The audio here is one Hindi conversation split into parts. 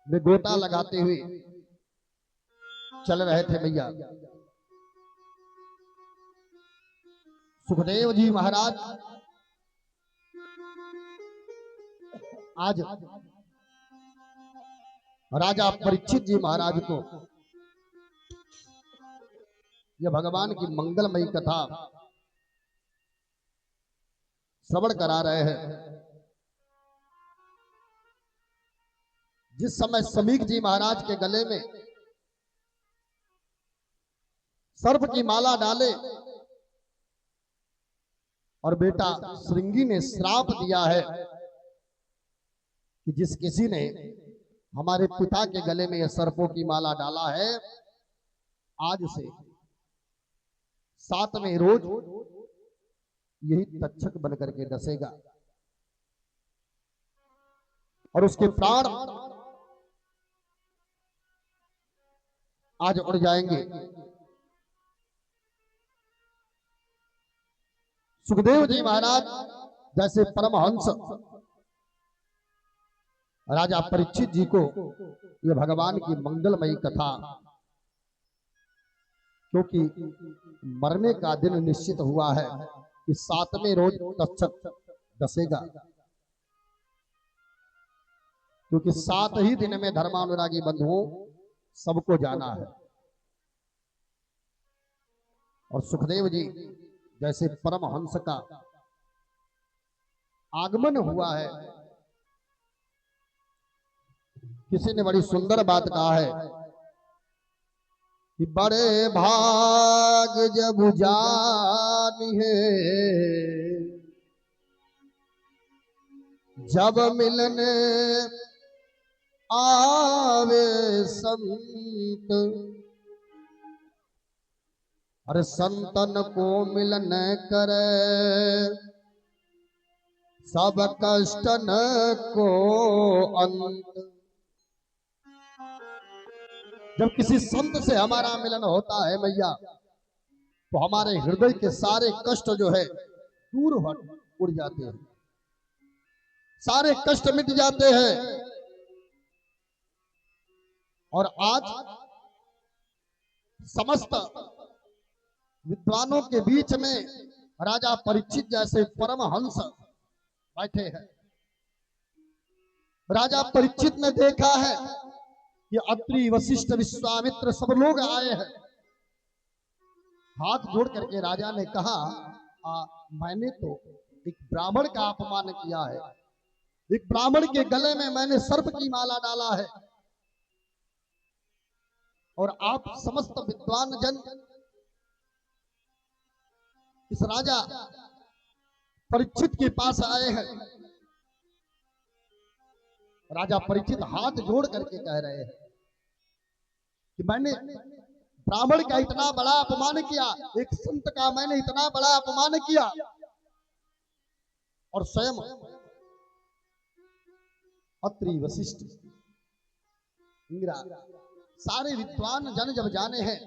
वे गोता लगाते हुए चल रहे थे भैया। सुखदेव जी महाराज आज राजा परीक्षित जी महाराज को यह भगवान की मंगलमयी कथा श्रवण करा रहे हैं। जिस समय समीक जी महाराज के गले में सर्प की माला डाले और बेटा श्रृंगी ने श्राप दिया है कि जिस किसी ने हमारे पिता के गले में यह सर्पों की माला डाला है, आज से 7वें रोज यही तक्षक बनकर के डसेगा और उसके प्राण आज उड़ जाएंगे। सुखदेव जी महाराज जैसे परमहंस राजा परीक्षित जी को यह भगवान की मंगलमयी कथा, क्योंकि मरने का दिन निश्चित हुआ है कि 7वें रोज तक्षक डसेगा, क्योंकि 7 ही दिन में धर्मानुरागी बंधुओं सबको जाना है। और सुखदेव जी जैसे परमहंस का आगमन हुआ है। किसी ने बड़ी सुंदर बात कहा है कि बड़े भाग जब जानी है, जब मिलने आवे संत, अरे संतन को मिलने करे सब कष्टन को अंत। जब किसी संत से हमारा मिलन होता है मैया, तो हमारे हृदय के सारे कष्ट जो है दूर उड़ जाते हैं, सारे कष्ट मिट जाते हैं। और आज समस्त विद्वानों के बीच में राजा परीक्षित जैसे परमहंस बैठे हैं। राजा परीक्षित ने देखा है कि अत्रि वशिष्ठ विश्वामित्र सब लोग आए हैं। हाथ जोड़ करके राजा ने कहा, मैंने तो एक ब्राह्मण का अपमान किया है, एक ब्राह्मण के गले में मैंने सर्प की माला डाला है, और आप समस्त विद्वान जन इस राजा परीक्षित के पास आए हैं। राजा परीक्षित हाथ जोड़ करके कह रहे हैं कि मैंने ब्राह्मण का इतना बड़ा अपमान किया, एक संत का मैंने इतना बड़ा अपमान किया, और स्वयं अत्रि वशिष्ठ इंदिरा सारे विद्वान जन जब जाने हैं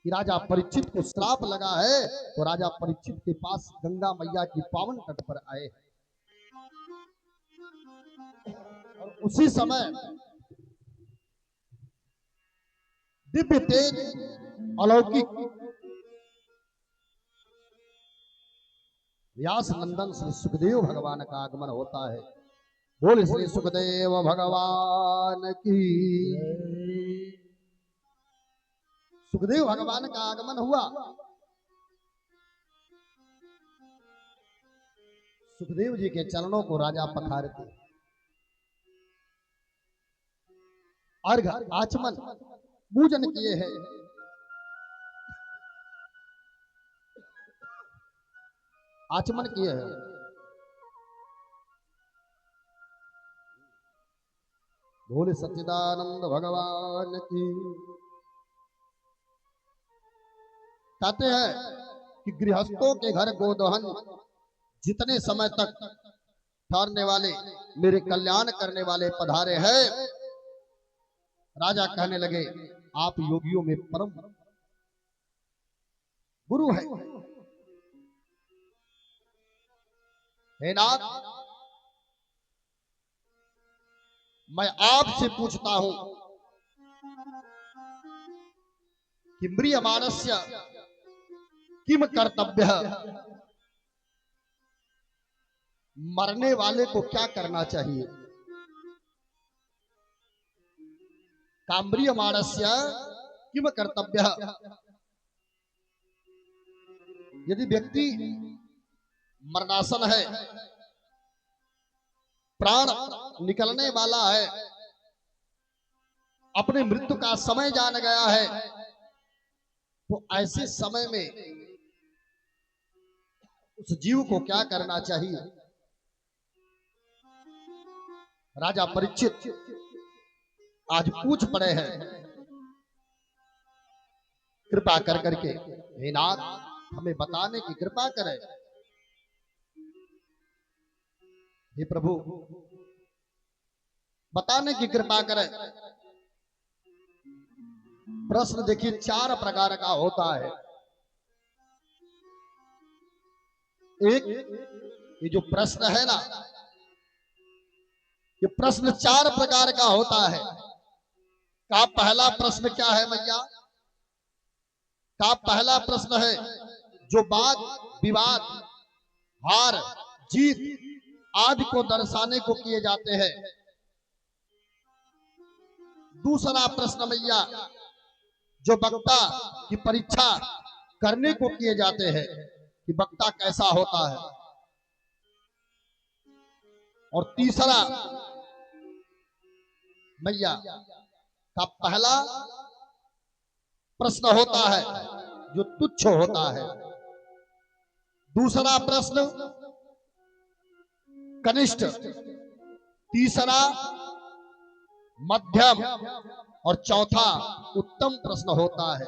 कि राजा परीक्षित को श्राप लगा है, तो राजा परीक्षित के पास गंगा मैया की पावन तट पर आए। और उसी समय दिव्य तेज अलौकिक व्यास नंदन श्री सुखदेव भगवान का आगमन होता है। बोल श्री सुखदेव भगवान की। सुखदेव भगवान का आगमन हुआ। सुखदेव जी के चरणों को राजा पखारते, अर्घ आचमन पूजन किए हैं। आचमन किए हैं। बोले सच्चिदानंद भगवान की। कहते हैं कि गृहस्थों के घर गोदहन जितने समय तक ठहरने वाले, मेरे कल्याण करने वाले पधारे हैं। राजा कहने लगे, आप योगियों में परम गुरु है। हे नाथ, मैं आपसे पूछता हूं कि म्रियमाणस्य किम कर्तव्य, मरने वाले को क्या करना चाहिए। काम्रियमाणस्य किम कर्तव्य, यदि व्यक्ति मरणासन है, प्राण निकलने वाला है, अपने मृत्यु का समय जान गया है, तो ऐसे समय में उस जीव को क्या करना चाहिए। राजा परीक्षित आज पूछ पड़े हैं, कृपा कर करके हे नाथ हमें बताने की कृपा करें। हे प्रभु बताने की कृपा करें। प्रश्न देखिए 4 प्रकार का होता है। एक ये जो प्रश्न है ना, ये प्रश्न 4 प्रकार का होता है। का पहला प्रश्न क्या है भैया। का पहला प्रश्न है जो वाद विवाद हार जीत आदि को दर्शाने को किए जाते हैं। दूसरा प्रश्न भैया जो वक्ता की परीक्षा करने को किए जाते हैं कि वक्ता कैसा होता है। और तीसरा भैया का पहला प्रश्न होता है जो तुच्छ होता है। दूसरा प्रश्न कनिष्ठ, तीसरा मध्यम और चौथा उत्तम प्रश्न होता है।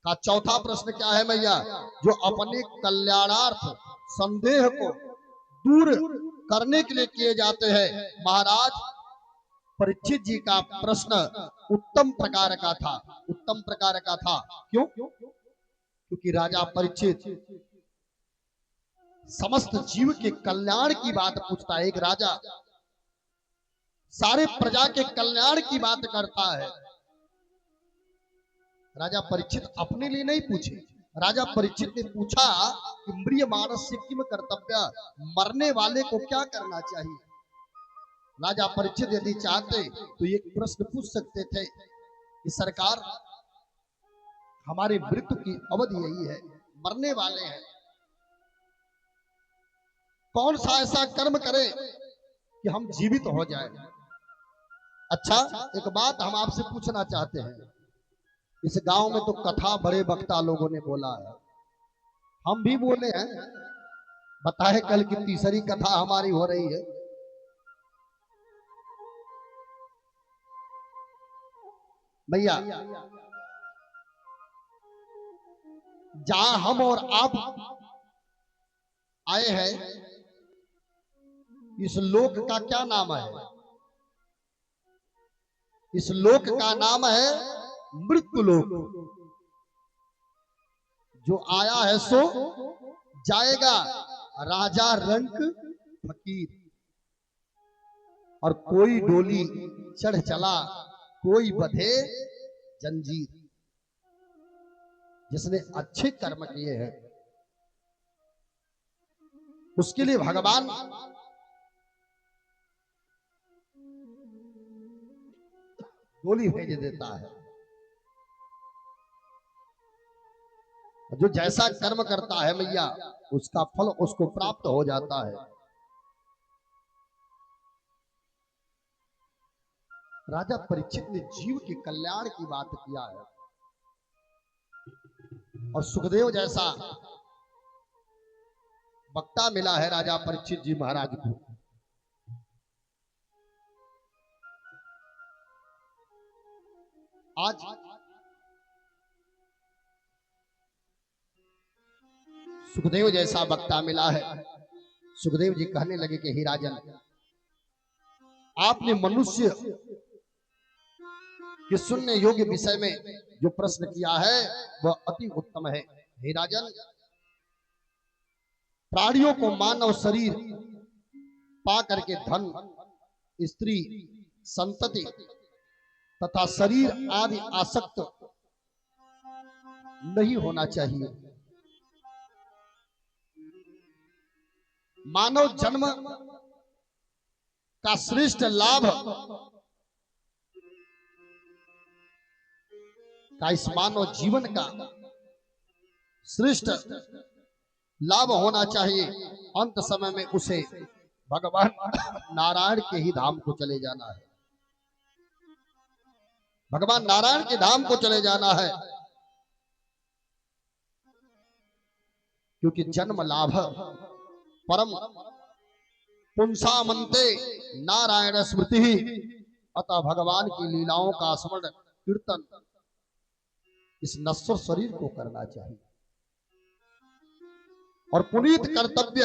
का चौथा प्रश्न क्या है भैया, जो अपने कल्याणार्थ संदेह को दूर करने के लिए किए जाते हैं। महाराज परीक्षित जी का प्रश्न उत्तम प्रकार का था। उत्तम प्रकार का था क्यों, क्योंकि राजा परीक्षित समस्त जीव के कल्याण की बात पूछता है। एक राजा सारे प्रजा के कल्याण की बात करता है। राजा परीक्षित अपने लिए नहीं पूछे, राजा परीक्षित ने पूछा कि म्रियमाणस्य किम कर्तव्य, मरने वाले को क्या करना चाहिए। राजा परीक्षित यदि चाहते तो एक प्रश्न पूछ सकते थे कि सरकार हमारी मृत्यु की अवधि यही है, मरने वाले हैं, कौन सा ऐसा कर्म करें कि हम जीवित हो जाएं। अच्छा एक बात हम आपसे पूछना चाहते हैं, इस गांव में तो कथा बड़े वक्ता लोगों ने बोला है, हम भी बोले हैं, बताए कल की तीसरी कथा हमारी हो रही है। भैया जहां हम और आप आए हैं, इस लोक का क्या नाम है। इस लोक का नाम है मृत्यु लोक। जो आया है सो जाएगा, राजा रंक फकीर। और कोई डोली चढ़ चला, कोई बंधे जंजीर। जिसने अच्छे कर्म किए हैं उसके लिए भगवान डोली भेज देता है। जो जैसा कर्म करता है भैया उसका फल उसको प्राप्त हो जाता है। राजा परीक्षित ने जीव के कल्याण की बात किया है और सुखदेव जैसा वक्ता मिला है राजा परीक्षित जी महाराज को। आज सुखदेव जैसा वक्ता मिला है। सुखदेव जी कहने लगे कि हे राजन, आपने मनुष्य के सुनने योग्य विषय में जो प्रश्न किया है वह अति उत्तम है। हे राजन, प्राणियों को मानव शरीर पा करके धन स्त्री, संतति तथा शरीर आदि आसक्त नहीं होना चाहिए। मानव जन्म का श्रेष्ठ लाभ का इस मानव जीवन का श्रेष्ठ लाभ होना चाहिए। अंत समय में उसे भगवान नारायण के ही धाम को चले जाना है। भगवान नारायण के धाम को चले जाना है, क्योंकि जन्म लाभ परम पुंसामंते नारायण स्मृति ही। अतः भगवान की लीलाओं का स्मरण कीर्तन इस नश्वर शरीर को करना चाहिए और पुनीत कर्तव्य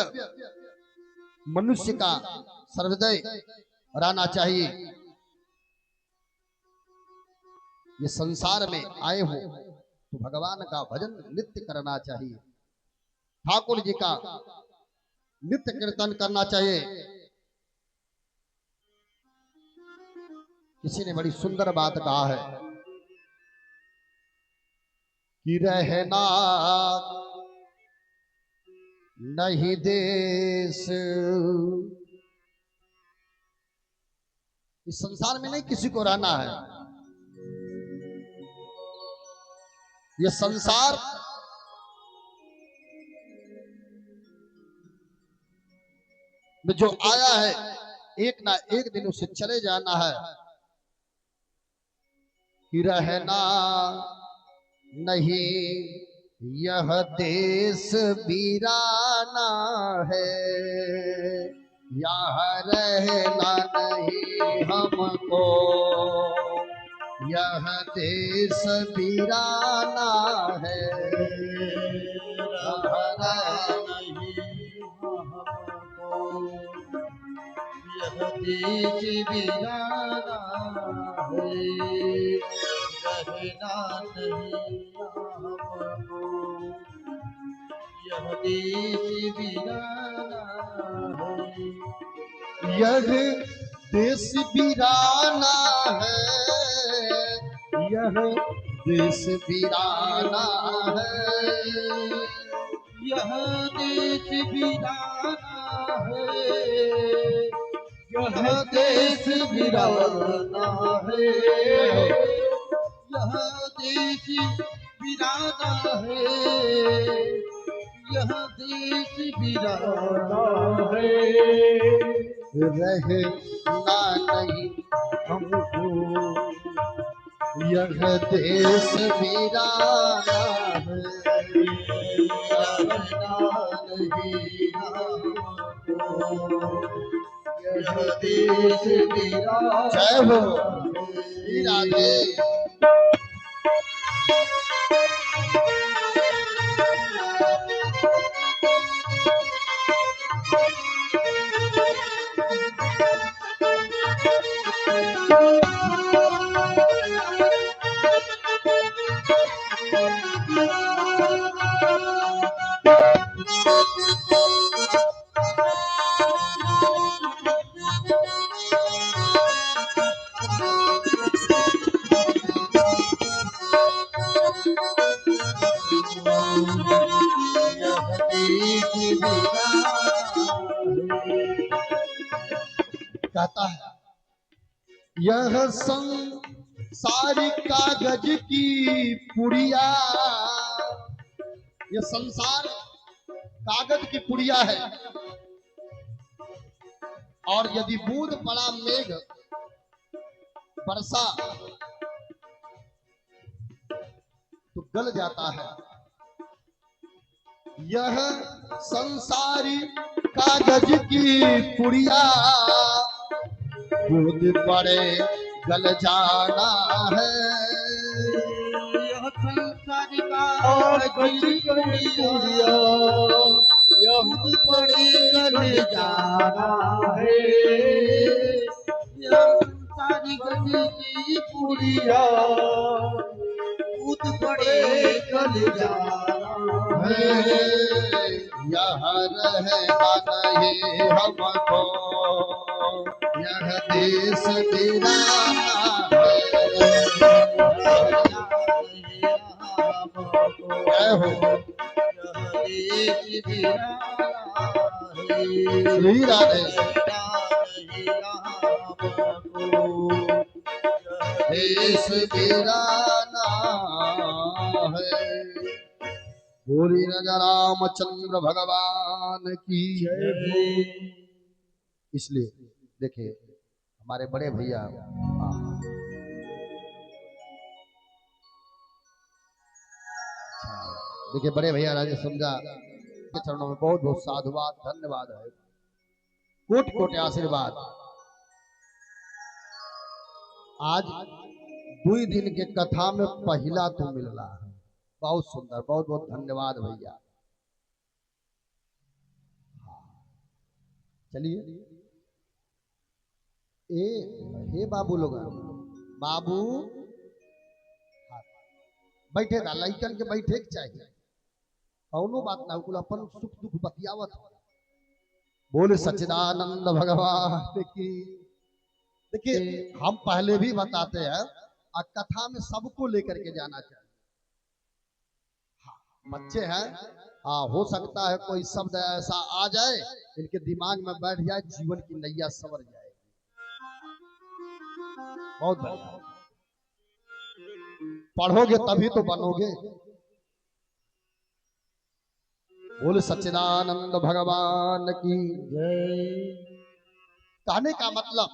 मनुष्य का सर्वदय रहना चाहिए। ये संसार में आए हो तो भगवान का भजन नित्य करना चाहिए, ठाकुर जी का नित्य कीर्तन करना चाहिए। किसी ने बड़ी सुंदर बात कहा है कि रहना नहीं देश, इस संसार में नहीं किसी को रहना है। ये संसार में जो आया है एक ना एक दिन उसे चले जाना है। कि रहना नहीं यह देश वीराना है, यहाँ रहना नहीं हमको, यह देश वीराना है, यहाँ रहना नहीं हमको, यह देश वीराना है, रहना नहीं हमको, यह देश वीराना है। यह देश वीराना है, यह देश वीराना है, यह देश वीराना है, यह देश वीराना है, यह देश वीराना है, यह देश वीराना है, रहना नहीं हमको, यह देश वीराना है, रहना नहीं हमको, यह देश वीराना। जय हो राधे। कहता है यह संसारी कागज की पुड़िया, यह संसार कागज की पुड़िया है, और यदि बूंद पड़ा मेघ वर्षा तो गल जाता है। यह संसारी कागज की पुड़िया, बूंद पड़े गल जाना है, यह संसारी कागज की पुड़िया, यह बूंद पड़े गल जाना है, यह संसारी कागज की पुड़िया, बूंद पड़े गल जाना है, यहाँ रहना नहीं हमको, यह देश वीराना है हो श्री राधे देश वीराना है। बोली राजा रामचंद्र भगवान की जय। इसलिए देखिए हमारे बड़े भैया देखिए बड़े भैया राजे समझा के चरणों में बहुत बहुत साधुवाद धन्यवाद है, कोटि कोटि आशीर्वाद। आज 2 दिन के कथा में पहला तो मिल रहा है, बहुत सुंदर, बहुत बहुत धन्यवाद भैया। चलिए हे बाबू लोग, बाबू बैठे था लइकन के बैठे के चाहिए, कौनो बात ना कुल अपन सुख दुख बतियावत। बोले सच्चिदानंद भगवान की। देखिए हम पहले भी बताते हैं और कथा में सबको लेकर के जाना चाहिए। हाँ, बच्चे हैं, हाँ हो सकता है कोई शब्द ऐसा आ जाए इनके दिमाग में बैठ जाए, जीवन की नैया सवर जाएगी। बहुत बढ़िया, पढ़ोगे तभी तो बनोगे। बोले सच्चिदानंद भगवान की जय। कहने का मतलब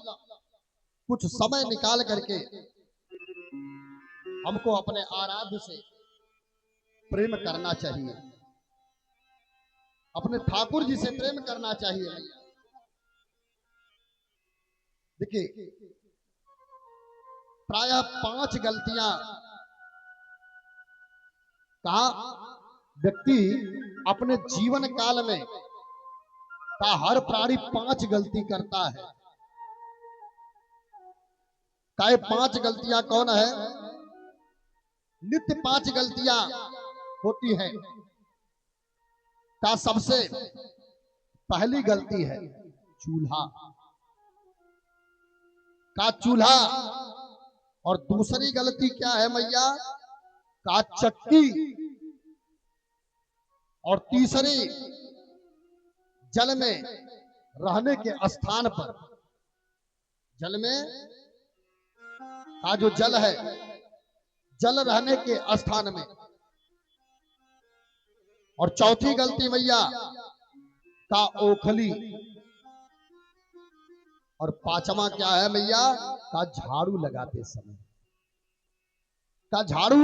कुछ समय निकाल करके हमको अपने आराध्य से प्रेम करना चाहिए, अपने ठाकुर जी से प्रेम करना चाहिए। देखिए प्रायः 5 गलतियां का व्यक्ति अपने जीवन काल में का हर प्राणी 5 गलती करता है। काय 5 गलतियां कौन है? नित्य 5 गलतियां होती हैं। का सबसे पहली गलती है चूल्हा का चूल्हा, और दूसरी गलती क्या है मैया? का चक्की, और तीसरी जल में रहने के स्थान पर, जल में का जो जल है जल रहने के स्थान में, और चौथी गलती मैया का ओखली, और 5वां क्या है मैया? का झाड़ू लगाते समय, का झाड़ू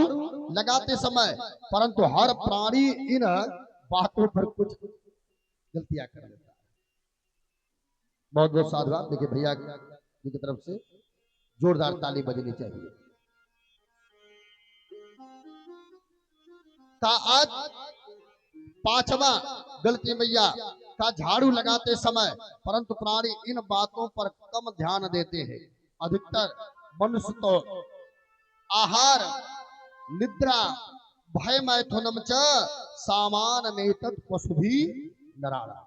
लगाते समय। परंतु हर प्राणी इन बातों पर कुछ गलतियां कर लेता है। बहुत बहुत साधुवाद। देखिए भैया जी की तरफ से जोरदार ताली बजनी चाहिए। का आज 5वां गलती मैया का झाड़ू लगाते समय, परंतु प्राणी इन बातों पर कम ध्यान देते हैं। अधिकतर मनुष्य तो आहार निद्रा भय मैथुनम च सामान में तत् पशु भी नराड़ा।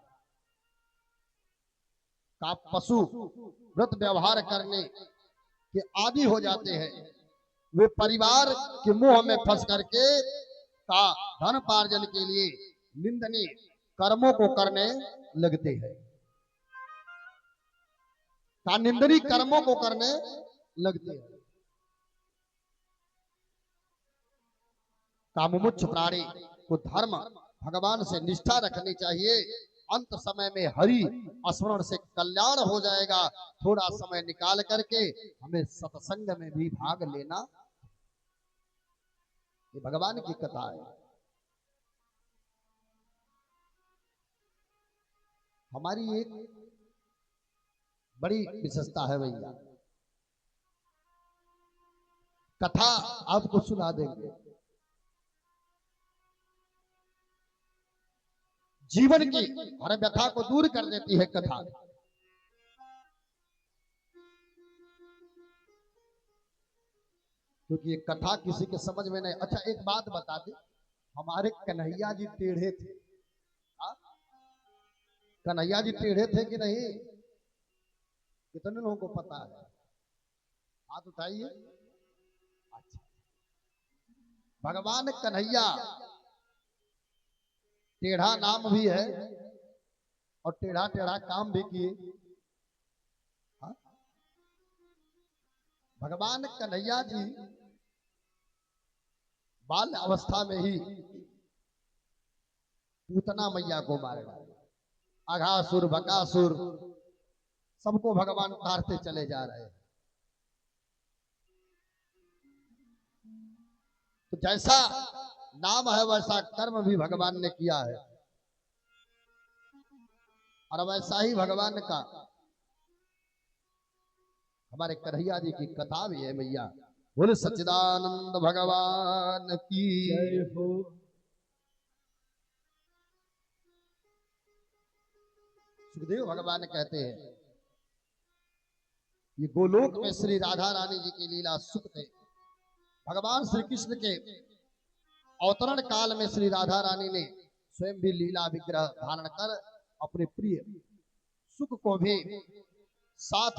का पशु व्रत व्यवहार करने के आदि हो जाते हैं, वे परिवार के मुंह में फंस करके का धन पार्जन के लिए निंदनीय कर्मों को करने लगते हैं, का निंदनीय कर्मों को करने लगते हैं। कामुमुच्छ प्राणी को धर्म भगवान से निष्ठा रखनी चाहिए। अंत समय में हरि स्मरण से कल्याण हो जाएगा। थोड़ा समय निकाल करके हमें सत्संग में भी भाग लेना, ये भगवान की कथा है। हमारी एक बड़ी विशेषता है भैया, कथा आपको सुना देंगे। जीवन की हर व्यथा को दूर कर देती है कथा। क्योंकि ये कथा किसी के समझ में नहीं। अच्छा एक बात बता दे, हमारे कन्हैया जी टेढ़े थे? कन्हैया जी टेढ़े थे कि नहीं? कितने लोगों को पता है? हाथ उठाइए। अच्छा, भगवान कन्हैया टेढ़ा नाम भी है और टेढ़ा टेढ़ा काम भी किए। हाँ? भगवान कन्हैया जी बाल अवस्था में ही पूतना मैया को मार डाले। अघासुर बकासुर सबको भगवान तारते चले जा रहे हैं। तो जैसा नाम है वैसा कर्म भी भगवान ने किया है, और वैसा ही भगवान का हमारे कन्हैया जी की कथा भी है। मैया बोले सच्चिदानंद भगवान की जय हो। सुखदेव भगवान कहते हैं ये गोलोक में श्री राधा रानी जी की लीला सुख थे। भगवान श्री कृष्ण के अवतरण काल में श्री राधा रानी ने स्वयं भी लीला विग्रह धारण कर अपने प्रिय सुख को भी साथ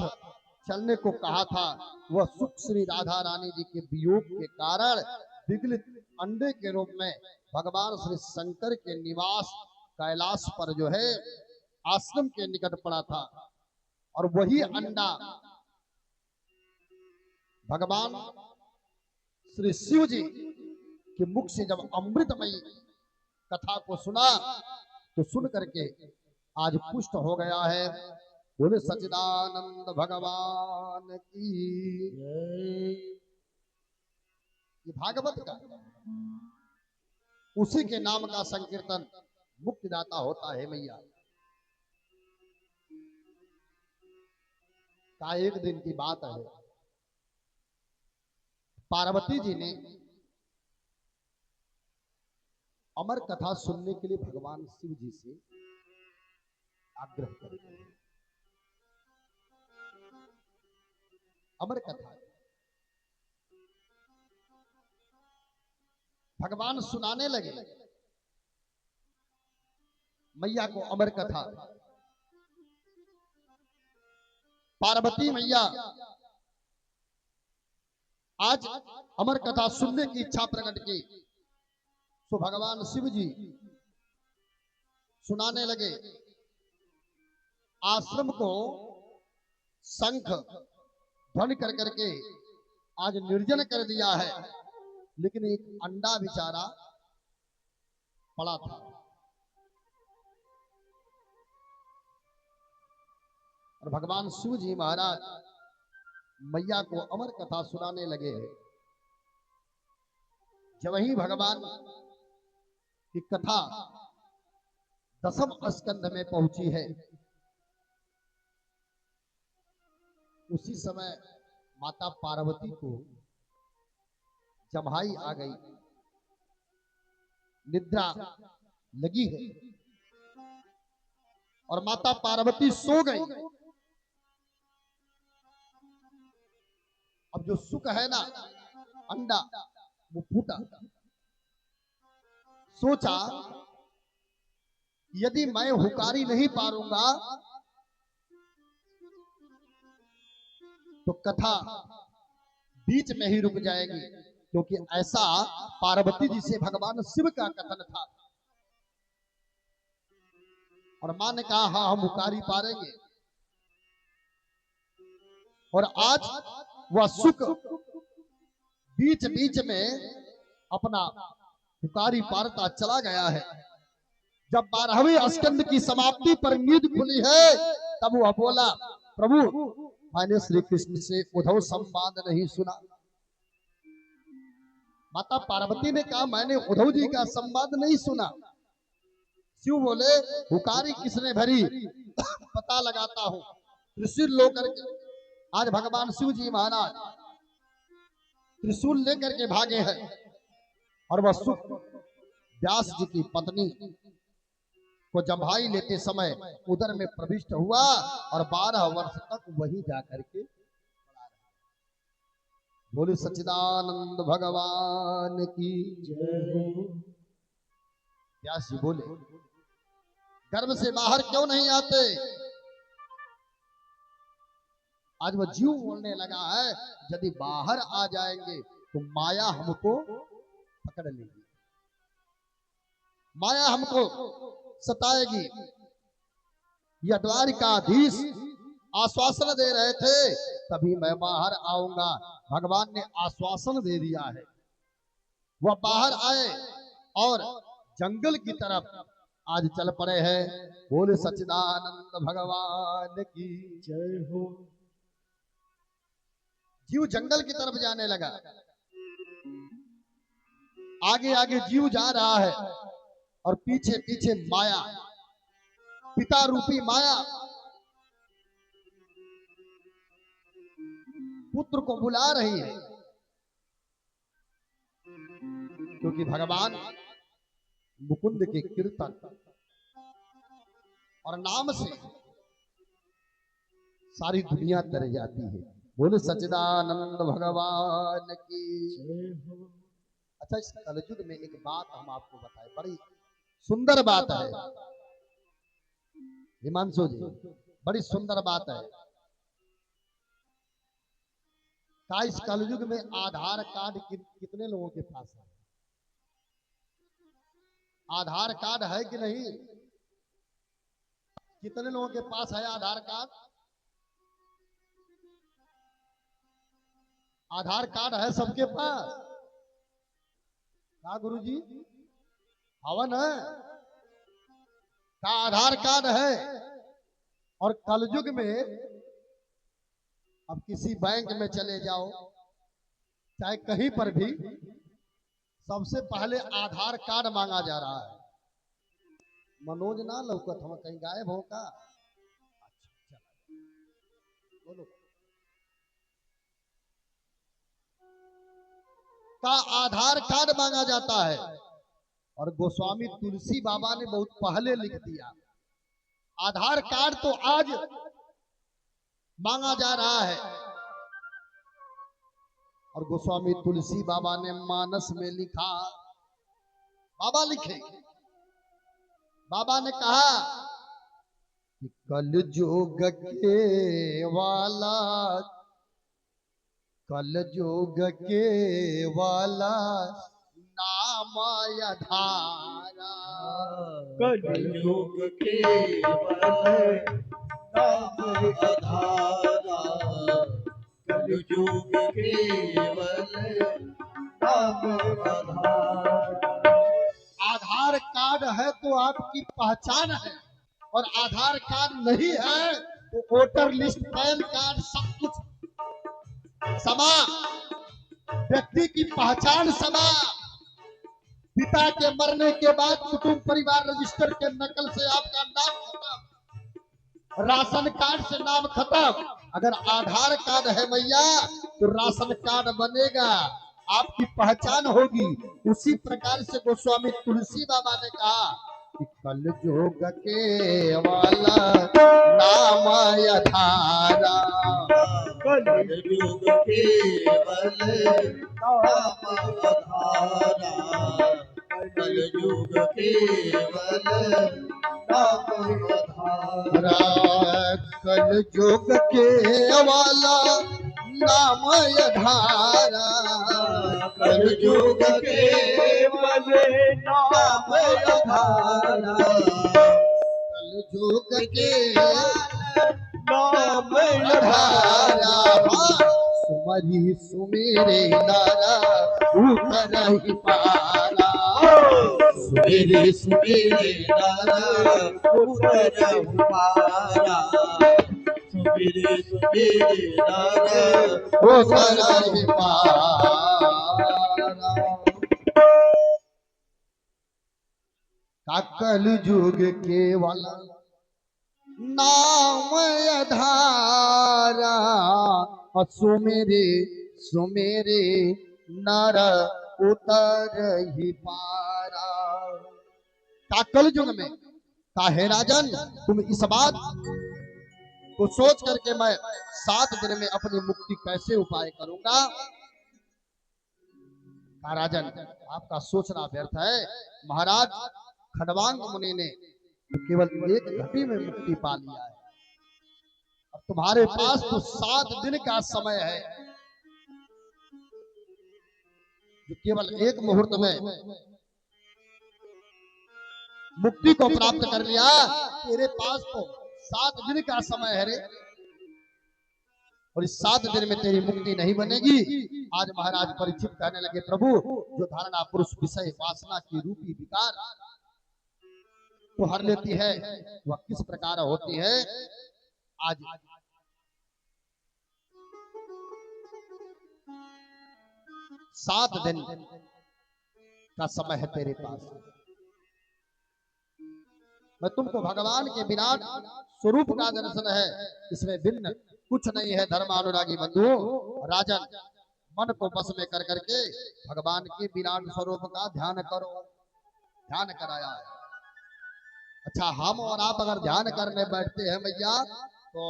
चलने को कहा था। वह सुख श्री राधा रानी जी के वियोग के कारण विगलित अंडे के रूप में भगवान श्री शंकर के निवास कैलाश पर जो है आश्रम के निकट पड़ा था, और वही अंडा भगवान श्री शिव जी के मुख से जब अमृतमयी कथा को सुना तो सुन करके आज पुष्ट हो गया है। बोले सच्चिदानंद भगवान की। ये भागवत का उसी के नाम का संकीर्तन मुक्तिदाता होता है। मैया का एक दिन की बात है, पार्वती जी ने अमर कथा सुनने के लिए भगवान शिव जी से आग्रह कर अमर कथा भगवान सुनाने लगे मैया को अमर कथा। पार्वती मैया आज अमर कथा सुनने की इच्छा प्रकट की, तो भगवान शिव जी सुनाने लगे। आश्रम को शंख ध्वनि कर करके आज निर्जन कर दिया है, लेकिन एक अंडा बेचारा पड़ा था। और भगवान शिव जी महाराज मैया को अमर कथा सुनाने लगे हैं। जब ही भगवान की कथा दसम स्कंध में पहुंची है, उसी समय माता पार्वती को जम्हाई आ गई, निद्रा लगी है और माता पार्वती सो गई। अब जो सुख है ना अंडा वो फूटा। सोचा यदि मैं हुकारी नहीं पारूंगा तो कथा बीच में ही रुक जाएगी, क्योंकि ऐसा पार्वती जी से भगवान शिव का कथन था। और मां ने कहा हाँ हम हुकारी पारेंगे। और आज वह सुख बीच बीच में अपना हुकारी पारता चला गया है। जब 12वें स्कंद की समाप्ति पर नींद खुली है, तब वह बोला प्रभु मैंने श्री कृष्ण से उद्धव संवाद नहीं सुना। माता पार्वती ने कहा मैंने उद्धव जी का संवाद नहीं सुना। शिव बोले हुकारी किसने भरी पता लगाता हूं। त्रिशूल लेकर के आज भगवान शिव जी महाराज त्रिशूल लेकर के भागे हैं, और वह सुख व्यास जी की पत्नी को जम्हाई लेते समय उदर में प्रविष्ट हुआ और 12 वर्ष तक वही जाकर के बोले सच्चिदानंद भगवान की जय। व्यास जी बोले गर्भ से बाहर क्यों नहीं आते? आज वह जीव बोलने लगा है, यदि बाहर आ जाएंगे तो माया हमको पकड़ लेगी, माया हमको सताएगी। यह द्वारिकाधीश आश्वासन दे रहे थे, तभी मैं बाहर आऊंगा। भगवान ने आश्वासन दे दिया है। वह बाहर आए और जंगल की तरफ आज चल पड़े हैं। बोले सच्चिदानंद भगवान की जय हो। जीव जंगल की तरफ जाने लगा। आगे आगे जीव जा रहा है और पीछे पीछे माया, पिता रूपी माया पुत्र को बुला रही है, क्योंकि भगवान मुकुंद के कीर्तन और नाम से सारी दुनिया तर जाती है। बोले सच्चिदानंद भगवान की जय हो। अच्छा, इस कलयुग में एक बात हम आपको बताएं, बड़ी सुंदर बात है हिमांशु जी, बड़ी सुंदर बात है। का इस कलयुग में आधार कार्ड कितने लोगों के पास है? आधार कार्ड है कि नहीं? कितने लोगों के पास है आधार कार्ड? आधार कार्ड है सबके पास? क्या गुरुजी हवन है? का आधार कार्ड है? और कलयुग में अब किसी बैंक में चले जाओ, चाहे कहीं पर भी, सबसे पहले आधार कार्ड मांगा जा रहा है। मनोज ना लौकत हम कहीं गायब हो का? बोलो। का आधार कार्ड मांगा जाता है। और गोस्वामी तुलसी बाबा ने बहुत पहले लिख दिया, आधार कार्ड तो आज मांगा जा रहा है। और गोस्वामी तुलसी बाबा ने मानस में लिखा, बाबा लिखे, बाबा ने कहा कि कल जोग के वाला, कल जोग के वाला नाम आधारा, कल जोग के वाला नाम आधारा, कल जोग केवल नाम आधारा। आधार कार्ड है तो आपकी पहचान है, और आधार कार्ड नहीं है तो वोटर लिस्ट, पैन कार्ड, सब कुछ समा, व्यक्ति की पहचान समा। पिता के मरने के बाद कुटुंब परिवार रजिस्टर के नकल से आपका नाम खत्म, राशन कार्ड से नाम खत्म। अगर आधार कार्ड है भैया तो राशन कार्ड बनेगा, आपकी पहचान होगी। उसी प्रकार से गोस्वामी तुलसी बाबा ने कहा कि कल जोग के वाला नाम आधारा, कल जोग केवल नाम आधारा, कल जोग केवल नाम आधारा, कल जोग के वाला नाम आधारा, कल जोग केवल नाम आधारा, कल जोग के नाम आधारा। सुमरी सुमेरे नारा उतर ही पारा, सुमेरे सुमेरे नारा उतर पारा, सुमेरे सुमेरे नारा उतर ही पारा। कल युग के वाला नाम आधारा, सुमेरे सुमेरे नर उतर ही पारा। का कल युग में काहे राजन तुम इस बात को सोच करके मैं 7 दिन में अपनी मुक्ति कैसे उपाय करूंगा? का राजन आपका सोचना व्यर्थ है। महाराज खडवांग मुनि ने केवल 1 घटी में मुक्ति पा लिया है। अब तुम्हारे पास तो 7 दिन का समय है, जो केवल एक मुहूर्त में मुक्ति को प्राप्त कर लिया। तेरे पास तो 7 दिन का समय है रे, और इस 7 दिन में तेरी मुक्ति नहीं बनेगी। आज महाराज परीक्षित कहने लगे, प्रभु जो धारणा पुरुष विषय वासना की रूपी विकार तो हर लेती है, वह किस प्रकार होती है। आज 7 दिन का समय है तेरे पास। मैं तुमको भगवान के विराट स्वरूप का दर्शन है, इसमें भिन्न कुछ नहीं है। धर्मानुरागी बंधुओं, राजन मन को बस में कर करके भगवान के विराट स्वरूप का ध्यान करो। ध्यान कराया है। अच्छा, हम और आप अगर ध्यान करने बैठते हैं भैया, तो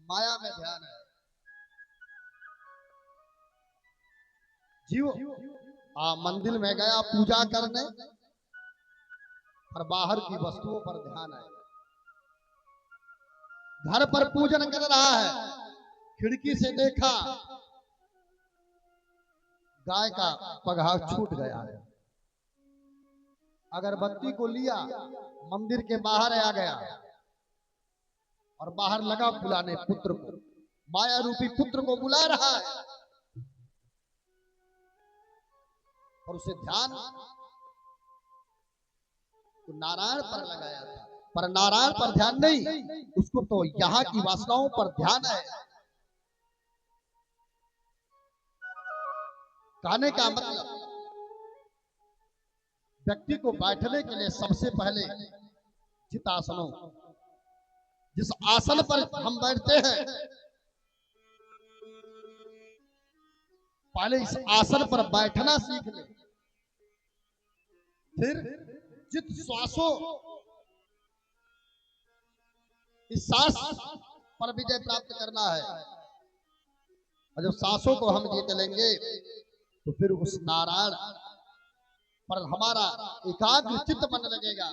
माया में ध्यान है। जीव मंदिर में गया पूजा करने, पर बाहर की वस्तुओं पर ध्यान है। घर पर पूजन कर रहा है, खिड़की से देखा गाय का पगहा छूट गया है। अगरबत्ती को लिया, मंदिर के बाहर आ गया और बाहर लगा बुलाने पुत्र को, माया रूपी पुत्र को बुला रहा है, और उसे ध्यान तो नारायण पर लगाया था, पर नारायण पर ध्यान नहीं, उसको तो यहाँ की वासनाओं पर ध्यान है। कहने का मतलब, व्यक्ति को बैठने के लिए सबसे पहले जित आसनों, जिस आसन पर हम बैठते हैं, पहले इस आसन पर बैठना सीख ले। फिर जित श्वासों, इस सांस पर विजय प्राप्त करना है। और जब सांसों को हम जीत लेंगे, तो फिर उस नारायण पर हमारा एकाग्र चित्त मन लगेगा।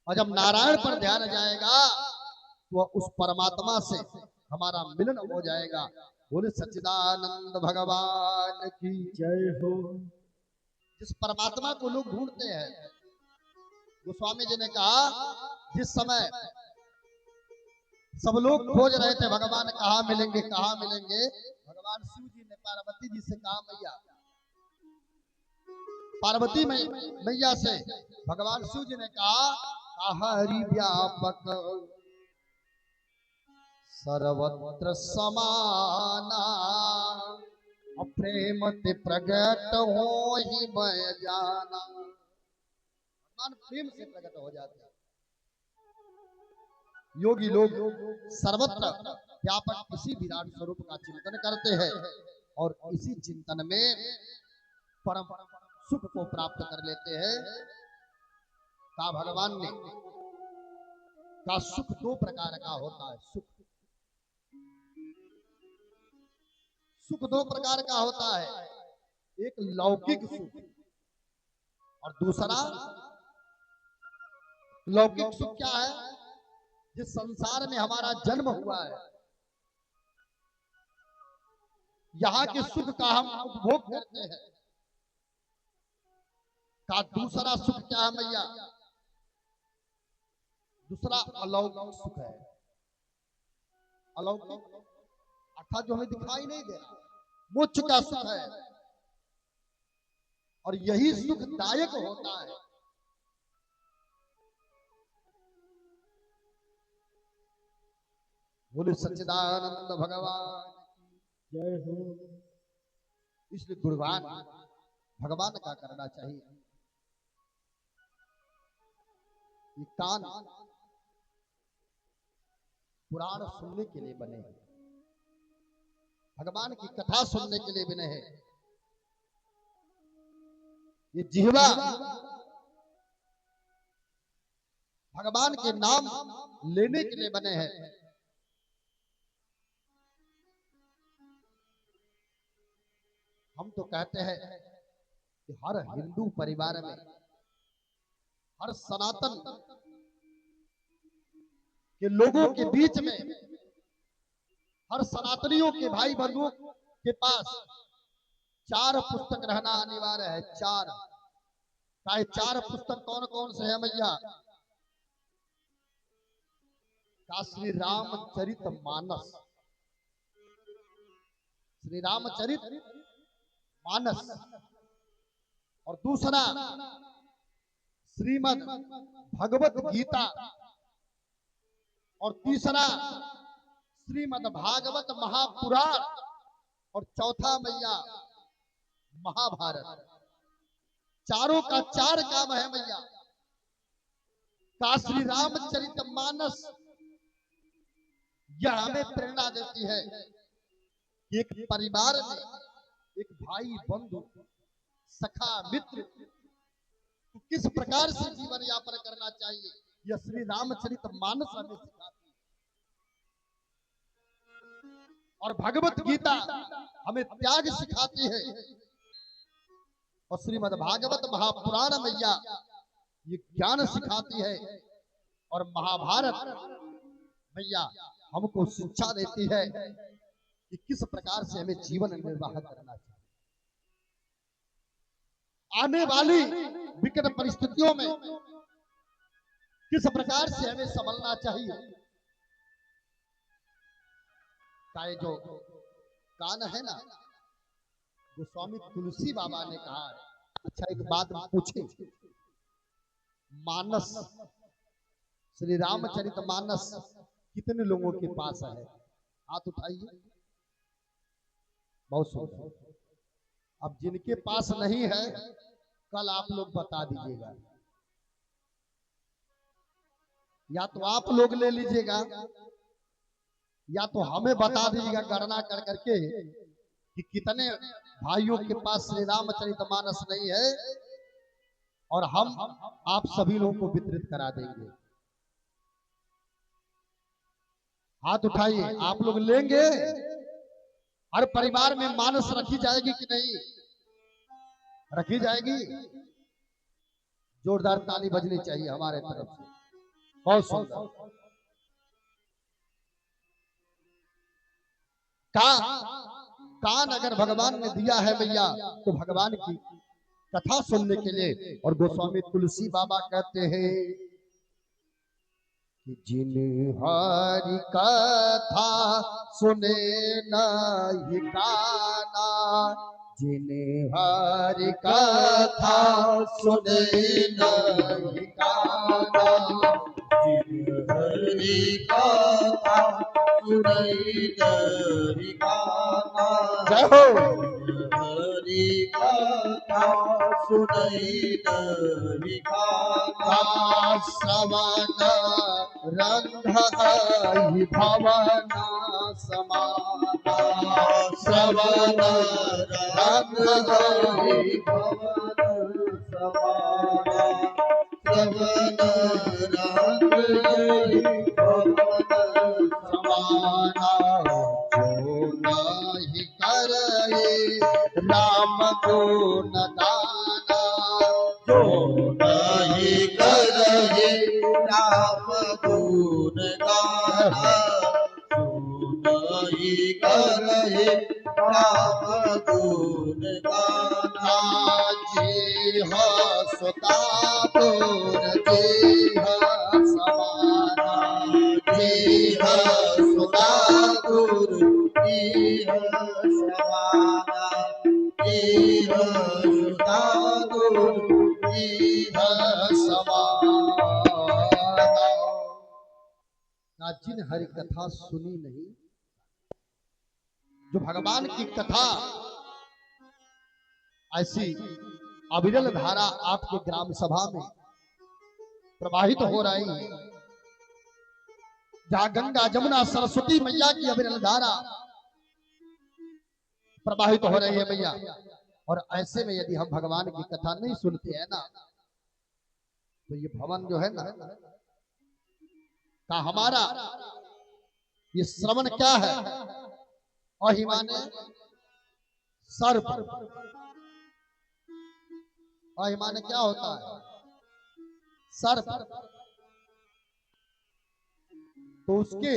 और जब नारायण पर ध्यान जाएगा, तो उस परमात्मा से हमारा मिलन हो जाएगा। बोले सच्चिदानंद भगवान की जय हो। जिस परमात्मा को लोग ढूंढते हैं, गोस्वामी जी ने कहा, जिस समय सब लोग खोज रहे थे भगवान कहाँ मिलेंगे कहाँ मिलेंगे, भगवान शिव जी ने पार्वती जी से कहा, मैया, पार्वती मैया से भगवान शिव जी ने कहा, हरि व्यापक सर्वत्र समाना, प्रेम ते प्रगट हो ही मैं जाना। भगवान प्रेम से प्रकट हो जाते हैं। योगी लोग सर्वत्र व्यापक इसी विराट स्वरूप का चिंतन करते हैं, और इसी चिंतन में परम सुख को प्राप्त कर लेते हैं। का भगवान ने का सुख 2 प्रकार का होता है। सुख 2 प्रकार का होता है, एक लौकिक सुख और दूसरा लौकिक सुख क्या है, जिस संसार में हमारा जन्म हुआ है, यहाँ के सुख का हम उपभोग करते हैं। का दूसरा सुख क्या है मैया, दूसरा अलौकिक सुख है। अलौकिक अर्थात जो हमें दिखाई नहीं दे रहा, मोक्ष का सुख है, और यही सुखदायक होता है। बोले सच्चिदानंद भगवान जय हो। इसलिए गुणगान भगवान का करना चाहिए। ये कान पुराण सुनने के लिए बने हैं, भगवान की कथा सुनने के लिए बने हैं। ये जिह्वा भगवान के नाम लेने के लिए बने हैं। हम तो कहते हैं कि हर हिंदू परिवार में, हर सनातन के लोगों के बीच में हर सनातनियों के भाई बंधुओं के पास 4 पुस्तक रहना अनिवार्य है। 4 चाहे 4 पुस्तक कौन कौन से हैं मैया? का श्री रामचरित मानस, श्री रामचरित मानस, और दूसरा श्रीमद् भगवत गीता, और तीसरा श्रीमद् भागवत महापुराण, और चौथा मैया महाभारत। चारों का 4 काम है मैया। का श्री रामचरित मानस यह हमें प्रेरणा देती है कि एक परिवार में एक भाई बंधु सखा मित्र तो किस प्रकार से जीवन यापन करना चाहिए, यह श्री रामचरित मानस हमें सिखाती है। और भगवत गीता हमें त्याग सिखाती है, और श्रीमद् भागवत महापुराण मैया ये ज्ञान सिखाती है, और महाभारत मैया हमको शिक्षा देती है कि किस प्रकार से हमें जीवन निर्वाह करना चाहिए। आने वाली विकट परिस्थितियों में किस प्रकार से हमें संभलना चाहिए। चाहे जो कान है ना, गोस्वामी तुलसी बाबा ने कहा है। अच्छा एक बात पूछे, मानस श्री रामचरित मानस कितने लोगों के पास है? हाथ उठाइए। बहुत सुंदर। अब जिनके पास नहीं है कल आप लोग बता दीजिएगा, या तो आप लोग ले लीजिएगा या तो हमें बता दीजिएगा गणना कर करके कि कितने भाइयों के पास श्री रामचरित मानस नहीं है, और हम आप सभी लोगों को वितरित करा देंगे। हाथ उठाइए। आप लोग लेंगे? हर परिवार में मानस रखी जाएगी कि नहीं रखी जाएगी? जोरदार ताली बजनी चाहिए हमारे तरफ से। बहुत सुंदर। कान अगर भगवान ने दिया है भैया तो भगवान की कथा सुनने के लिए। और गोस्वामी तुलसी बाबा कहते हैं कि जिन हरि कथा सुने नहीं काना, जिन हरि कथा सुने नहीं काना, जिन हरि कथा सुने नहीं काना, जय हो। हरि कथा सुने नहीं काना, श्रवण रंध भवन समाना, श्रवण रंध भवन समाना, श्रवण रंध भवन समाना, जो नहीं करे राम गुण गाना, जो नहीं करे राम गुण गाना, जो नहीं करे राम गुण गाना, जी सुता तोर जी समाना, जी सुता तोर जी समाना, जी सुता तोर जी समाना। जिन हरि कथा सुनी नहीं, जो भगवान की कथा ऐसी अविरल धारा आपके ग्राम सभा में प्रवाहित हो रही है, जहां गंगा जमुना सरस्वती मैया की अविरल धारा प्रवाहित हो रही है मैया। और ऐसे में यदि हम भगवान की कथा नहीं सुनते हैं ना, तो ये भवन जो है ना का हमारा ये श्रवण क्या है? अहिमाने सर्प। अहिमाने क्या होता है? सर्प। तो उसके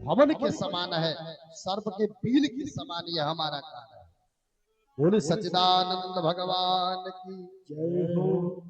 भवन के समान है, सर्प के बील के समान यह हमारा कान है। बोले सच्चिदानंद भगवान की जय हो।